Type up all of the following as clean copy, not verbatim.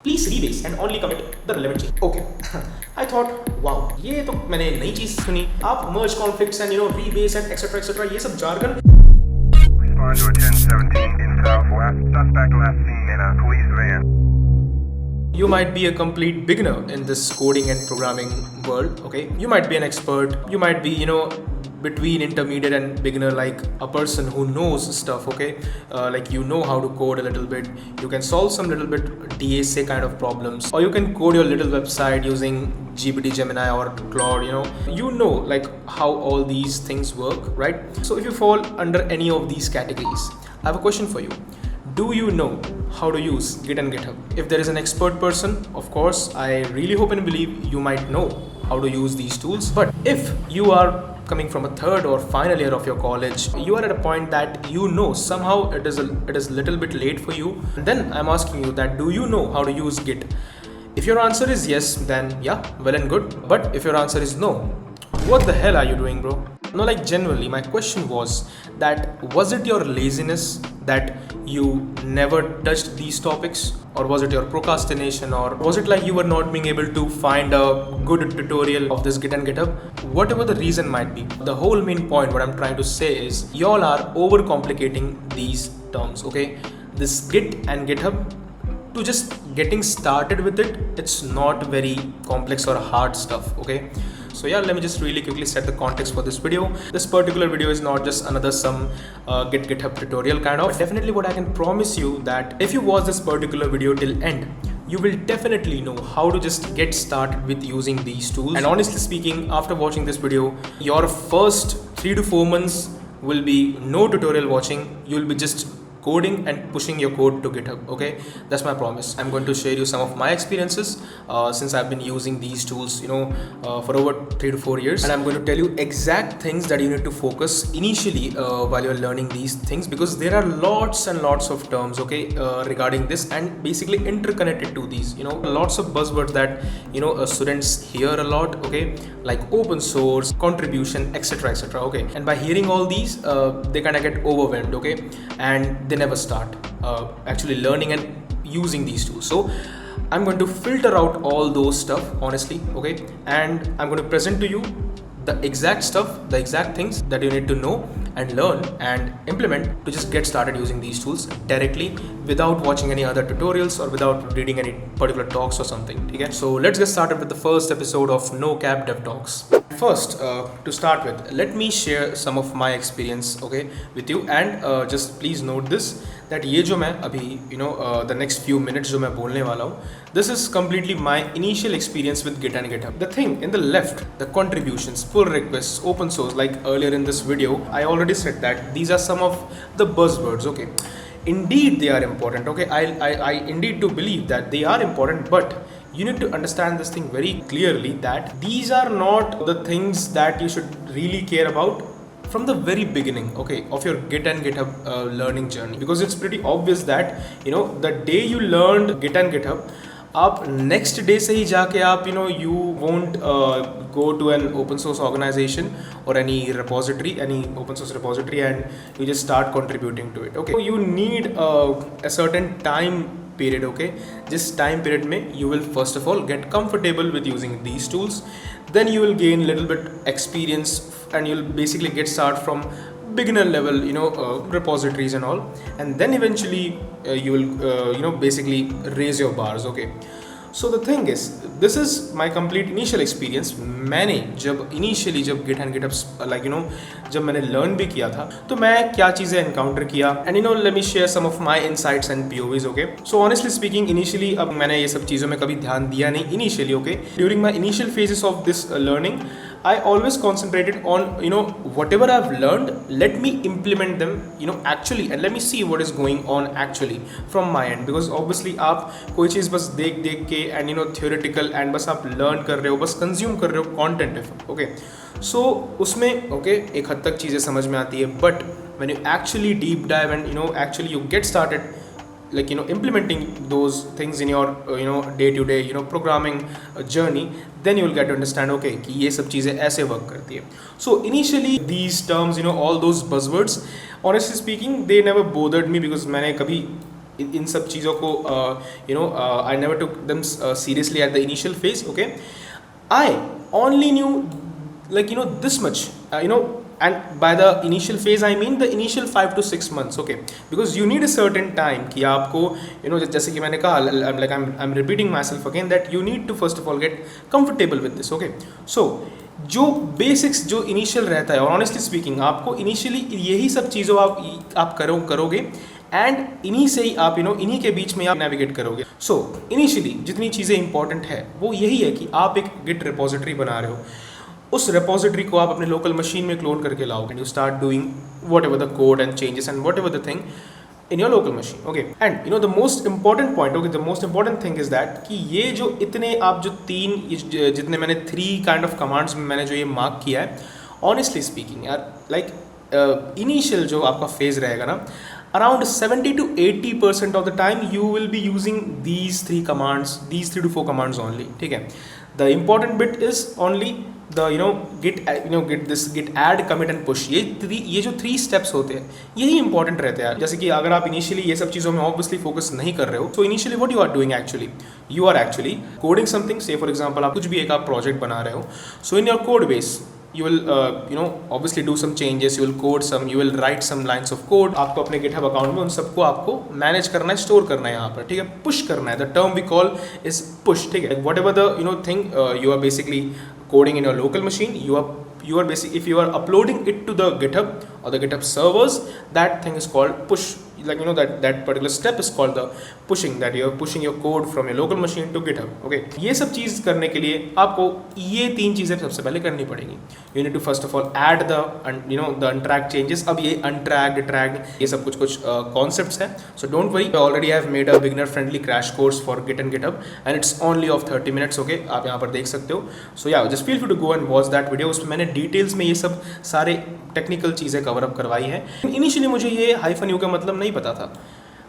Please rebase and only commit the relevant change. Okay. I thought, wow, ये तो मैंने नई चीज सुनी. आप merge conflicts and rebase and etc ये सब jargon. Respond to a 1017 in Southwest. Suspect last seen in a police van. You might be a complete beginner in this coding and programming world, okay? You might be an expert. You might be, between intermediate and beginner, like a person who knows stuff, okay? Like how to code a little bit. You can solve some little bit DSA kind of problems, or you can code your little website using GPT, Gemini, or Claude. Like how all these things work, right? So if you fall under any of these categories, I have a question for you. Do you know how to use Git and GitHub? If there is an expert person, of course, I really hope and believe you might know how to use these tools. But if you are coming from a third or final year of your college, you are at a point that somehow it is a little bit late for you, then I'm asking you that, do you know how to use Git? If your answer is yes, then yeah, well and good. But if your answer is no, what the hell are you doing, bro? No, like genuinely, my question was that, was it your laziness that you never touched these topics, or was it your procrastination, or was it like you were not being able to find a good tutorial of this Git and GitHub? Whatever the reason might be, the whole main point what I'm trying to say is y'all are overcomplicating these terms, okay? This Git and GitHub, to just getting started with it, it's not very complex or hard stuff, okay? So yeah, let me just really quickly set the context for this video. This particular video is not just another some GitHub tutorial kind of, but definitely what I can promise you that if you watch this particular video till end, you will definitely know how to just get started with using these tools. And honestly speaking, after watching this video, your first 3 to 4 months will be no tutorial watching. You'll be just coding and pushing your code to GitHub, okay? That's my promise. I'm going to share you some of my experiences since I've been using these tools, for over 3 to 4 years. And I'm going to tell you exact things that you need to focus initially while you're learning these things, because there are lots and lots of terms, okay, regarding this, and basically interconnected to these, lots of buzzwords that, students hear a lot, okay? Like open source, contribution, etc, okay? And by hearing all these, they kind of get overwhelmed, okay? And they never start actually learning and using these tools. So I'm going to filter out all those stuff, honestly, okay? And I'm going to present to you the exact stuff, the exact things that you need to know and learn and implement to just get started using these tools directly without watching any other tutorials or without reading any particular talks or something, okay? So let's get started with the first episode of No Cap Dev Talks. First, to start with, let me share some of my experience, okay, with you, and just please note this, that ये जो मैं अभी the next few minutes जो मैं बोलने वाला हूँ, this is completely my initial experience with Git and GitHub. The thing in the left, the contributions, pull requests, open source, like earlier in this video, I already said that these are some of the buzzwords, okay? Indeed, they are important, okay? I indeed do believe that they are important, but you need to understand this thing very clearly, that these are not the things that you should really care about from the very beginning, okay, of your Git and GitHub learning journey, because it's pretty obvious that the day you learned Git and GitHub, आप next day से ही जाके आप you won't go to an open source organization or any repository, any open source repository, and you just start contributing to it, okay? So you need a certain time period, okay? This time period mein you will first of all get comfortable with using these tools, then you will gain little bit experience, and you'll basically get start from beginner level, repositories and all, and then eventually you will basically raise your bars, okay? So the thing is, this is my complete initial experience. मैंने जब initially जब Git and GitHub जब मैंने learn भी किया था, तो मैं क्या चीज़ें encounter किया, and let me share some of my insights and POVs, okay? So honestly speaking, initially अब मैंने ये सब चीज़ों में कभी ध्यान दिया नहीं initially, okay? During my initial phases of this learning, I always concentrated on whatever I've learned, let me implement them actually, and let me see what is going on actually from my end, because obviously आप कोई चीज़ बस देख के and theoretical and बस आप learn कर रहे हो, बस consume कर रहे हो content, okay? So उसमें okay एक हद तक चीज़ें समझ में आती है, but when you actually deep dive and actually you get started like implementing those things in your day-to-day programming journey, then you will get to understand, okay, कि ये सब चीज़ें ऐसे work करती है. So initially these terms all those buzzwords, honestly speaking, they never bothered me, because मैंने कभी इन सब चीज़ों को I never took them seriously at the initial phase. Okay, I only knew like this much, and by the initial phase I mean the initial 5 to 6 months. Okay, because you need a certain time कि आपको जैसे कि मैंने कहा, I'm repeating myself again that you need to first of all get comfortable with this. Okay, so जो basics जो initial रहता है, और ऑनेस्टली स्पीकिंग आपको इनिशियली यही सब चीज़ों आप करोगे एंड इन्हीं से ही आप इन्हीं के बीच में आप नेविगेट करोगे. सो इनिशियली जितनी चीज़ें इंपॉर्टेंट है वो यही है कि आप एक गिट रिपोजिटरी बना रहे हो. उस रिपोजिटरी को आप अपने लोकल मशीन में क्लोन करके लाओ and you start doing what ever the code and changes and what ever the thing in your local machine. Okay, and the most important point, okay, the most important thing is that कि ये जो इतने आप जो जितने मैंने 3 kind of commands में मैंने जो ये मार्क किया है, honestly speaking यार, like initial जो आपका phase रहेगा ना, around 70 to 80% of the time you will be using these 3 commands, these 3 to 4 commands only. ठीक है, the important bit is only the git add commit and push. ये जो 3 steps होते हैं यही इंपॉर्टेंट रहते हैं. जैसे कि अगर आप इनिशियली ये सब चीज़ों में ऑब्वियसली फोकस नहीं कर रहे हो, तो initially what you are doing actually, you are actually coding something. Say for example आप कुछ भी एक आप प्रोजेक्ट बना रहे हो, so in your code base you will obviously do some changes, you will code some, you will write some lines of code. आपको अपने GitHub अकाउंट में उन सबको आपको मैनेज करना है, स्टोर करना है यहाँ पर. ठीक है, पुश करना है. The term we call is push. ठीक है, whatever the thing you are basically coding in your local machine, you are basically, if you are uploading it to the GitHub or the GitHub servers, that thing is called push. Like that particular step is called the pushing, that you are pushing your code from your local machine to GitHub. Okay, ये सब चीज़ करने के लिए आपको ये 3 चीज़ें सबसे पहले करनी पड़ेंगी. You need to first of all add the the untracked changes. अब ये untracked, tracked, ये सब कुछ concepts हैं. So don't worry, I already have made a beginner friendly crash course for Git and GitHub and it's only of 30 minutes. Okay, आप यहाँ पर देख सकते हो. So yeah, just feel free to go and watch that video. उसमें मैंने details में ये सब सारे टेक्निकल चीज़ें कवर अप करवाई हैं. इनिशियली मुझे ये हाइफन यू का मतलब नहीं पता था,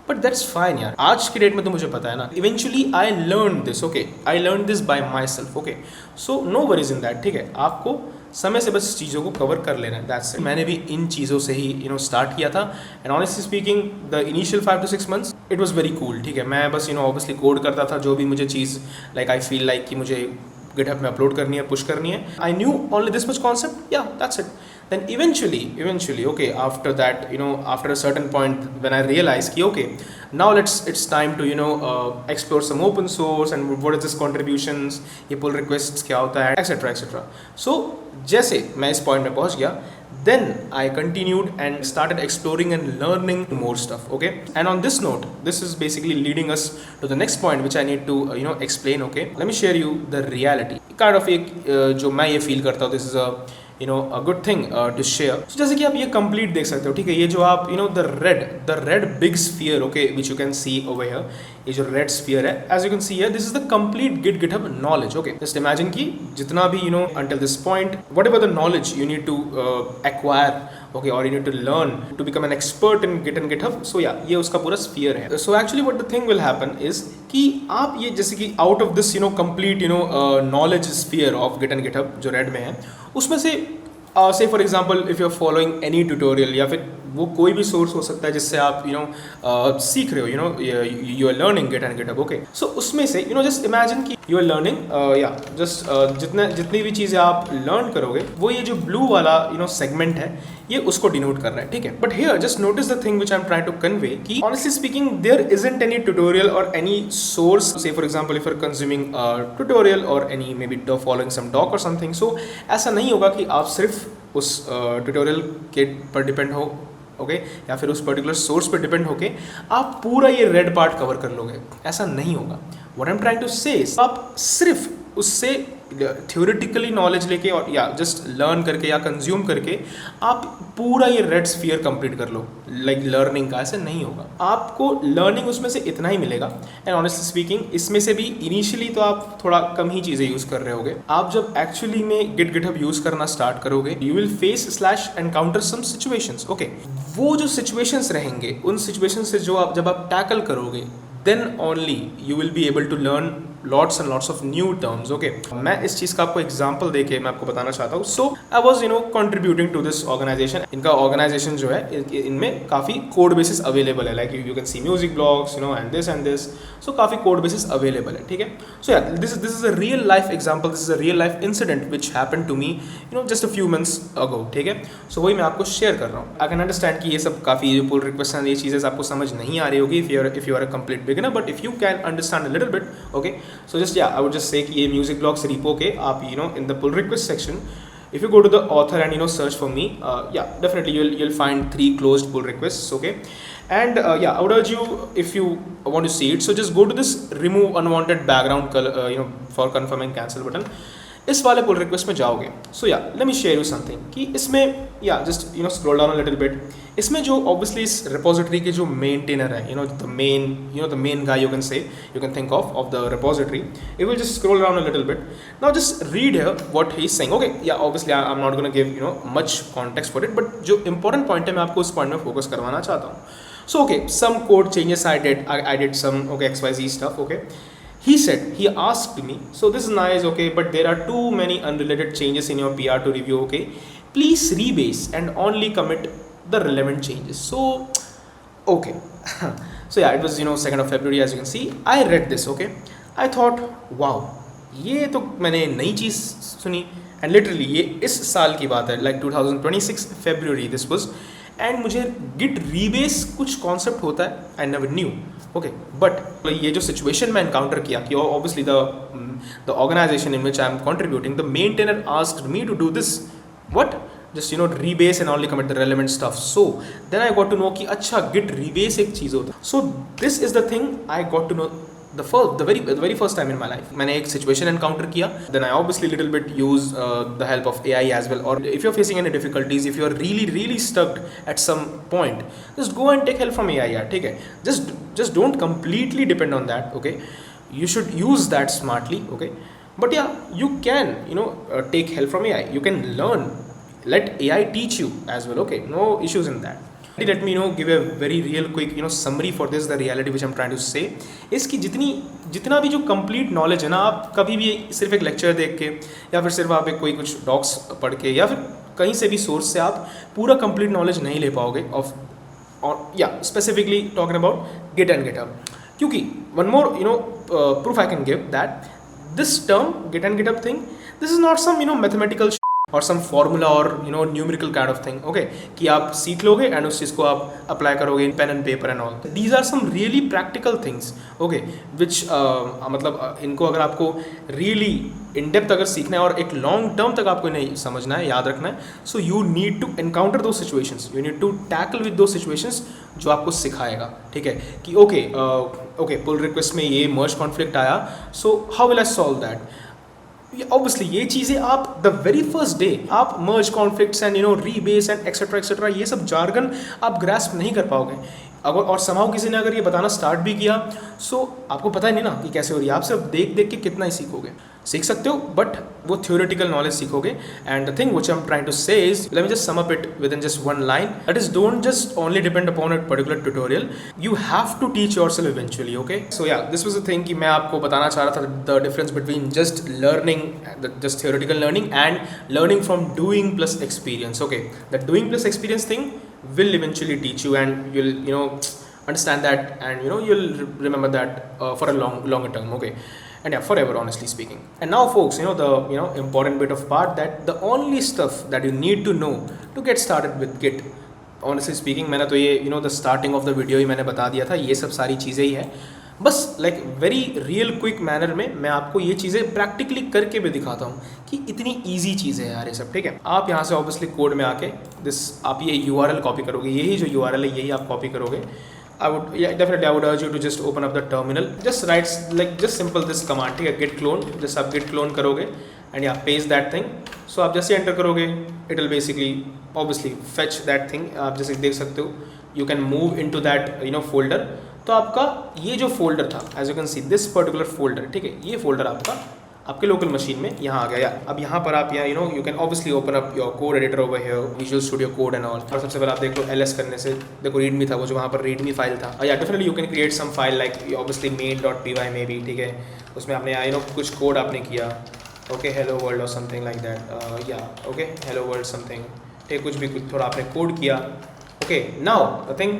बट दैट्स फाइन यार. आज की डेट में तो मुझे पता है ना. Eventually I learn this. Okay, I learn this by myself. Okay, so no worries in that. ठीक है, आपको समय से बस चीज़ों को कवर कर लेना है. That's it. मैंने भी इन चीज़ों से ही स्टार्ट किया था and honestly speaking the initial 5 to 6 months it was very cool. ठीक है, मैं बस ऑब्वियसली कोड करता था जो भी मुझे चीज़ लाइक आई फील लाइक कि मुझे GitHub में अपलोड करनी है, पुश करनी है. I knew only this much concept. Yeah that's it. Then eventually, okay, after that, after a certain point when I realized कि okay, now it's time to explore some open source and what is this contributions, ये pull requests क्या होता है, etc. So जैसे मैं इस point में पहुँच गया, then I continued and started exploring and learning more stuff. Okay, and on this note, this is basically leading us to the next point which I need to explain. Okay, let me share you the reality. Kind of एक जो मैं ये feel करता हूँ, this is a good thing to share. So जैसे कि आप ये complete देख सकते हो. ठीक है, ये जो आप the red big sphere, okay, which you can see over here, ये जो red sphere है, as you can see here, this is the complete GitHub knowledge. Okay, just imagine कि जितना भी until this point, whatever the knowledge you need to acquire, okay, or you need to learn to become an expert in Git and GitHub. So yeah, ये उसका पूरा sphere है. So actually what the thing will happen is कि आप ये जैसे कि out of this complete knowledge sphere of Git and GitHub जो red में है, उसमें से say for example if you are following any tutorial या फिर वो कोई भी सोर्स हो सकता है जिससे आप सीख रहे हो, you are learning Git and GitHub. Okay, so उसमें से just imagine कि you are learning just जितनी भी चीज़ें आप लर्न करोगे वो ये जो ब्लू वाला सेगमेंट है ये उसको डिनोट कर रहा है. ठीक है, but here just notice the thing which I am trying to convey कि honestly speaking there isn't any tutorial or any source. Say for example if you are consuming tutorial or any maybe following some doc or something, so ऐसा नहीं होगा कि आप सिर्फ उस tutorial के पर डिपेंड हो, ओके, या फिर उस पर्टिकुलर सोर्स पर डिपेंड होके आप पूरा ये रेड पार्ट कवर कर लोगे. ऐसा नहीं होगा. What I am trying to say, आप सिर्फ उससे थ्योरेटिकली नॉलेज लेके और या जस्ट लर्न करके या कंज्यूम करके आप पूरा ये रेड स्फीयर कंप्लीट कर लो लाइक लर्निंग का. ऐसे नहीं होगा. आपको लर्निंग उसमें से इतना ही मिलेगा. एंड ऑनेस्टली स्पीकिंग इसमें से भी इनिशियली तो आप थोड़ा कम ही चीज़ें यूज़ कर रहे होगे. आप जब एक्चुअली में GitHub यूज़ करना स्टार्ट करोगे you will face slash encounter some situations. Okay, वो जो सिचुएशंस रहेंगे उन सिचुएशंस से जो आप जब आप टैकल करोगे then only you will be able to learn lots and lots of new terms. Okay, मैं इस चीज़ का आपको एग्जांपल देके मैं आपको बताना चाहता हूँ. So I was contributing to this organisation. इनका ऑर्गेनाइजेशन जो है इनमें काफ़ी कोड बेसिस अवेलेबल है. Like you can see music blogs and this. So काफ़ी कोड बेसिस अवेलेबल है. ठीक है. So yeah this is a real life example. This is a real life incident which happen to me just a few months ago. ठीक है. सो वही मैं आपको share कर रहा हूँ. आई कैन अंडरस्टैंड कि ये सब काफ़ी पुल रिक्वेस्ट ये चीज़ें आपको समझ नहीं आ रही होगी if you are a complete beginner. But if you can understand a little bit, okay, so just I would just say कि ये म्यूजिक ब्लॉग्स रिपो के आप in the pull request section, if you go to the author and search for me, yeah, definitely you'll find 3 closed pull requests. Okay, and yeah, I would urge you, if you want to see it, so just go to this remove unwanted background color for confirm and cancel button. इस वाले pull request में जाओगे. So yeah let me share you something कि इसमें yeah just scroll down a little bit. इसमें जो obviously इस repository के जो मेंटेनर है, the main guy you can think of the repository. It will just scroll down a little bit. Now just read here what he is saying. Okay, yeah obviously I am not gonna give much context for it, but जो important point है मैं आपको उस point में focus करवाना चाहता हूँ. So okay, some code changes I did some XYZ stuff. Okay, he asked me, so this is nice, okay, but there are too many unrelated changes in your PR to review. Okay, please rebase and only commit the relevant changes. So okay, so yeah, it was 2nd of February, as you can see. I read this. Okay, I thought, wow, ये तो मैंने नई चीज़ सुनी. And literally ये इस साल की बात है, like 2026 February this was. And मुझे गिट रीबेस कुछ कॉन्सेप्ट होता है, I never knew. Okay, but ये जो सिचुएशन मैं एनकाउंटर किया कि obviously the organisation in which I am contributing, the maintainer asked me to do this. What? Just rebase and only commit the relevant stuff. So then I got to know कि अच्छा git rebase एक चीज़ होता है. So this is the thing I got to know the very first time in my life. मैंने एक situation encounter किया. Then I obviously little bit use the help of AI as well. Or if you're facing any difficulties, if you're really stuck at some point, just go and take help from AI. यार, ठीक है. Just don't completely depend on that. Okay, you should use that smartly. Okay, but yeah, you can take help from AI. You can learn. Let AI teach you as well. Okay, no issues in that. Let me give a very real quick summary for this. The reality which I'm trying to say is कि जितना भी जो complete knowledge है ना, आप कभी भी सिर्फ एक lecture देख के या फिर सिर्फ आप एक कोई कुछ docs पढ़ के या फिर कहीं से भी source से आप पूरा complete knowledge नहीं ले पाओगे of, or yeah, specifically talking about Git and GitHub. क्योंकि one more proof I can give that this term Git and GitHub thing, this is not some mathematical और सम फार्मूला और numerical kind of thing. Okay, कि आप सीख लोगे and उस चीज़ को आप अप्लाई करोगे in pen and paper and all. These are some really practical things. Okay, which मतलब इनको अगर आपको रियली इन डेप्थ अगर सीखना है और एक लॉन्ग टर्म तक आपको इन्हें समझना है, याद रखना है, so you need to encounter दो situations. You need to tackle with दो सिचुएशंस जो आपको सिखाएगा. ठीक है, कि ओके पुल रिक्वेस्ट में ये मर्ज कॉन्फ्लिक्ट आया, so how will I solve that. Obviously ये चीज़ें आप द वेरी फर्स्ट डे आप merge conflicts and rebase and etcetera ये सब जार्गन आप ग्रास्प नहीं कर पाओगे. अगर और समाव किसी ने अगर ये बताना स्टार्ट भी किया, सो आपको पता ही नहीं ना कि कैसे हो रही है. आप सिर्फ देख के कितना ही सीखोगे. सीख सकते हो बट वो थ्योरेटिकल नॉलेज सीखोगे. And the thing which I am trying to say is, let me just sum up it with in just one line, that is don't just only depend upon a particular tutorial, you have to teach yourself eventually. Okay, so yeah this was the thing कि मैं आपको बताना चाह रहा था the difference between just learning, just theoretical learning and learning from doing plus experience. Okay, the doing plus experience thing will eventually teach you and you'll understand that and you'll remember that for a longer term. Okay, and yeah, forever, honestly speaking. And now folks, the important bit of part, that the only stuff that you need to know to get started with Git, honestly speaking, मैंने तो ये the starting of the video ही मैंने बता दिया था. ये सब सारी चीज़ें ही है. बस like very real quick manner में मैं आपको ये चीज़ें प्रैक्टिकली करके भी दिखाता हूँ कि इतनी ईजी चीज़ है यार ये सब. ठीक है, आप यहाँ से ऑब्वियसली कोड में आके आप ये URL कॉपी करोगे. यही जो URL है यही आप कॉपी करोगे. definitely I would urge you to just open up the terminal, just write like just simple this command. ठीक है, git clone, जैसे आप git clone करोगे and yeah, paste that thing. So आप जैसे enter करोगे it will basically obviously fetch that thing. आप जैसे देख सकते हो you can move into that folder. तो आपका ये जो फोल्डर था, as you can see this particular folder, ठीक है, ये फोल्डर आपका आपके लोकल मशीन में यहाँ आ गया। अब यहाँ पर आप यहाँ you can obviously open up your code editor over here, visual studio code and all. और सबसे पहले आप देख लो ls करने से देखो रीडमी था वो जो वहाँ पर रीडमी फाइल था। या definitely you can create some file like obviously main.py में भी, ठीक है, उसमें आपने कुछ कोड आपने किया, ओके, हेलो वर्ल्ड और समथिंग लाइक दैट, या ओके हेलो वर्ल्ड समथिंग, ठीक, कुछ भी थोड़ा आपने कोड किया। ओके, नाउ द थिंग,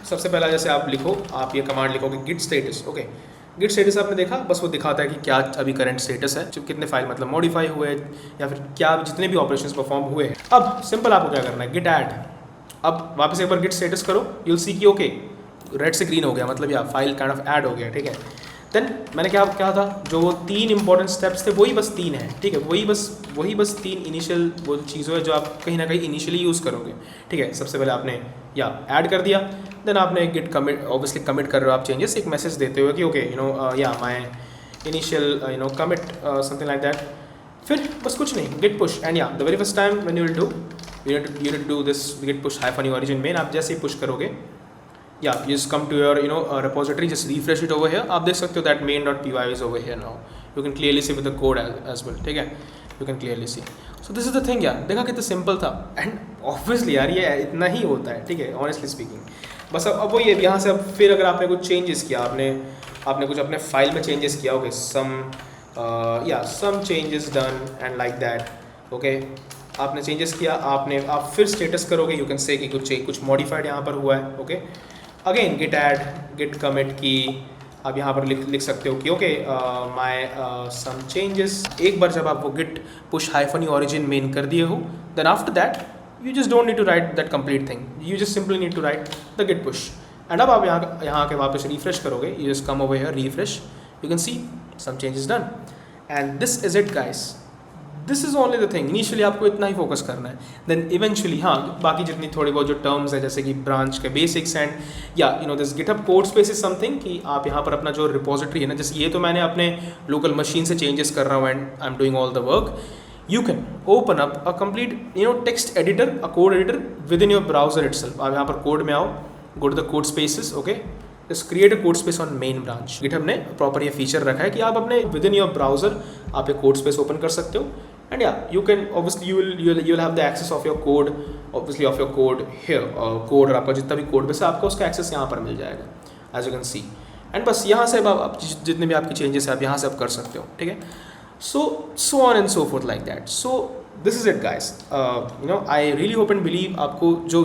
सबसे पहला जैसे आप लिखो, आप ये कमांड लिखोगे git status। Okay, git status आपने देखा, बस वो दिखाता है कि क्या अभी करंट स्टेटस है, कितने फाइल मतलब मॉडिफाई हुए या फिर क्या जितने भी ऑपरेशंस परफॉर्म हुए हैं। अब सिंपल आपको क्या करना है, गिट ऐड। अब वापस एक बार गिट स्टेटस करो, यूल सी कि ओके रेड से ग्रीन हो गया, मतलब या फाइल काइंड ऑफ ऐड हो गया, ठीक है। देन मैंने क्या था, जो 3 इंपॉर्टेंट स्टेप्स थे वही बस 3 हैं, ठीक है, वही बस 3 इनिशियल वो चीज़ों है जो आप कहीं ना कहीं इनिशियली यूज़ करोगे, ठीक है। सबसे पहले आपने या ऐड कर दिया, देन आपने गिट कमिट, ऑब्वियसली कमिट कर रहे हो आप चेंजेस, एक मैसेज देते हुए कि ओके या my initial commit something like that. फिर बस कुछ नहीं, गिट पुश एंड या the very first time when you will do you need to do this git push -origin main। आप जैसे ही पुश करोगे या you just come to your repository, just refresh it over here, आप देख सकते हो that main.py is over here now, you can clearly see with the code as well, ठीक है, you can clearly see। so this is the thing यार, देखा कितना simple था एंड ऑब्वियसली यार ये इतना ही होता है, ठीक है, ऑनेस्टली स्पीकिंग। बस अब वो ये यहाँ से अब फिर अगर आपने कुछ चेंजेस किया, आपने कुछ अपने फाइल में चेंजेस किया, okay, some changes done and like that, okay, आपने चेंजेस किया, आप फिर स्टेटस करोगे, यू कैन से कि कुछ मॉडिफाइड यहाँ पर हुआ है, okay. Again git add, git commit की आप यहाँ पर लिख सकते हो कि ओके माय सम चेंजेस। एक बार जब आप वो गिट पुश -origin main कर दिए हो, then after that you just don't need to write that complete thing, you just simply need to write the git push. And अब आप यहाँ आके वापस रिफ्रेश करोगे, you just come over here, refresh, you can see some changes done and this is it guys. This is only the thing, initially आपको इतना ही focus करना है, देन इवेंचुअली हाँ बाकी जितनी थोड़ी बहुत जो टर्म्स है जैसे कि ब्रांच के बेसिक्स एंड या this GitHub code space is something कि आप यहाँ पर अपना जो रिपोजिटरी है ना, जैसे ये तो मैंने अपने लोकल मशीन से चेंजेस कर रहा हूँ and I am doing all the work, you can open up a complete text editor, a code editor within your browser itself। आप यहाँ पर कोड में आओ, go to the code spaces, okay, just create a code space on main branch। GitHub ने proper ये feature रखा है कि आप अपने within your browser आप एक कोड स्पेस ओपन कर सकते हो and yeah you can obviously you'll have the access of your code, obviously of your code here, code और आपका जितना भी कोड बेस है आपका उसका एक्सेस यहाँ पर मिल जाएगा as you can see। and बस यहाँ से आप जितने भी आपकी चेंजेस है आप यहाँ से आप कर सकते हो, ठीक है। so on and so forth like that। so this is it guys। I really hope and believe आपको जो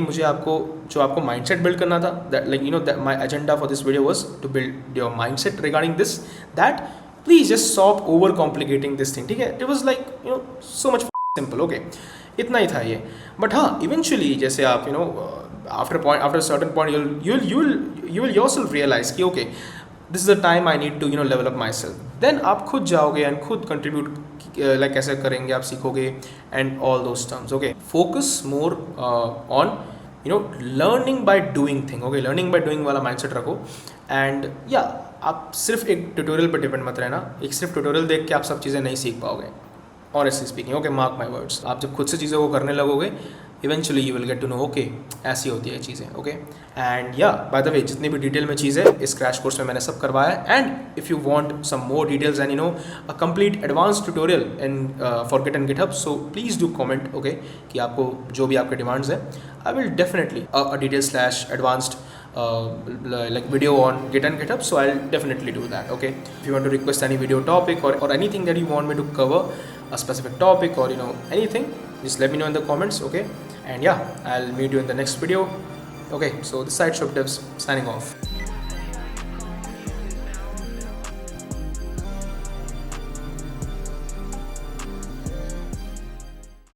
मुझे आपको mindset build करना था, that like that my agenda for this video was to build your mindset regarding this, that please just stop over complicating this thing, ठीक है। it was like so much simple, okay, इतना ही था ये। but हाँ eventually जैसे आप after a certain point you will yourself realize कि okay this is the time I need to level up myself, then आप खुद जाओगे and खुद contribute like कैसे करेंगे आप सीखोगे and all those terms, okay। focus more on learning by doing thing, okay, learning by doing वाला mindset रखो and yeah आप सिर्फ एक ट्यूटोरियल पर डिपेंड मत रहना, एक सिर्फ ट्यूटोरियल देख के आप सब चीज़ें नहीं सीख पाओगे, honestly speaking, okay, mark my words. आप जब खुद से चीज़ों को करने लगोगे eventually you will get to know okay ऐसी होती है चीज़ें, ओके। एंड या बाय द वे जितनी भी डिटेल में चीज़ें इस क्रैश कोर्स में मैंने सब करवाया है and if you want some more details and a complete advance tutorial in for git and GitHub, so please do comment, okay, कि आपको जो भी आपके डिमांड्स हैं I will definitely a detail / like video on Git and GitHub, so I'll definitely do that, okay। if you want to request any video topic or anything that you want me to cover, a specific topic or anything, just let me know in the comments, okay। and yeah I'll meet you in the next video, okay। so this side Shubh Devs signing off।